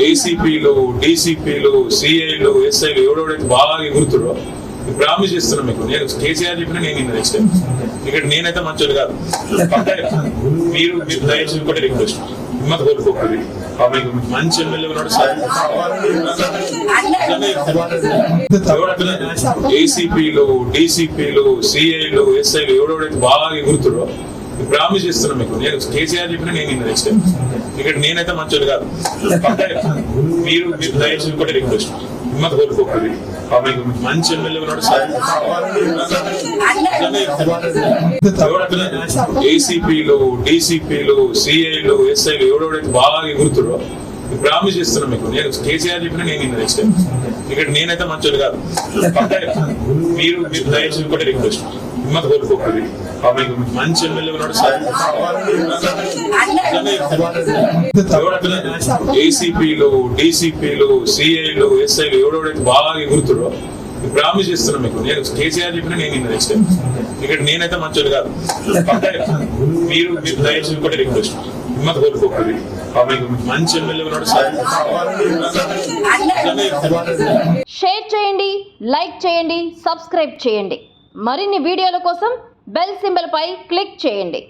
ఏసీపీలు డీసీపీలు సిఐలు ఎస్ఐలు ఎవడెవడైతే బాగా ఎగురుతురో ప్రామిస్ చేస్తున్నాను మీకు. నేను కేసీఆర్ చెప్పిన నేను నెక్స్ట్ టైం ఇక్కడ నేనైతే మంచోడు కాదు. మీరు దయచేసి ఒకటి రిక్వెస్ట్ హిమ్మత్ కోల్పోకూడదు. మీకు మంచి ఎమ్మెల్యే ఉన్నాడు సార్. ఏసీపీలు డీసీపీలు సిఐలు ఎస్ఐలు ఎవడెవడైతే బాగా ఎగురుతురో ప్రామిస్ చేస్తున్నాను మీకు. నేను కేసీఆర్ చెప్పిన నేను నెక్స్ట్ టైం ఇక్కడ నేనైతే మంచోడు కాదు. మీరు దయచేసి ఒకటి రిక్వెస్ట్ హిమ్మత్ కోల్పోకూడదు. మీకు మంచి ఎమ్మెల్యే ఉన్నాడు సార్. ఏసీపీలు డీసీపీలు సిఐలు ఎస్ఐలు ఎవడెవడైతే బాగా ఎగురుతురో ప్రామిస్ చేస్తున్నాను మీకు. నేను కేసీఆర్ చెప్పిన నేను నెక్స్ట్ టైం ఇక్కడ నేనైతే మంచోడు కాదు. మీరు దయచేసి ఒకటి రిక్వెస్ట్ హిమ్మత్ కోల్పోకూడదు. మీకు మంచి ఎమ్మెల్యే ఉన్నాడు సార్. ఏసీపీలు డీసీపీలు సిఐలు ఎస్ఐలు ఎవడెవడైతే బాగా ఎగురుతురో ప్రామిస్ చేస్తున్నాను మీకు. నేను కేసీఆర్ చెప్పిన నేను నెక్స్ట్ టైం ఇక్కడ నేనైతే మంచోడు కాదు. మీరు దయచేసి ఒకటి రిక్వెస్ట్ హిమ్మత్ కోల్పోకూడదు. మీకు మంచి ఎమ్మెల్యే ఉన్నాడు సార్. షేర్ చేయండి, లైక్ చేయండి, సబ్స్క్రైబ్ చేయండి. మరిన్ని వీడియోల కోసం బెల్ సింబల్ పై క్లిక్ చేయండి.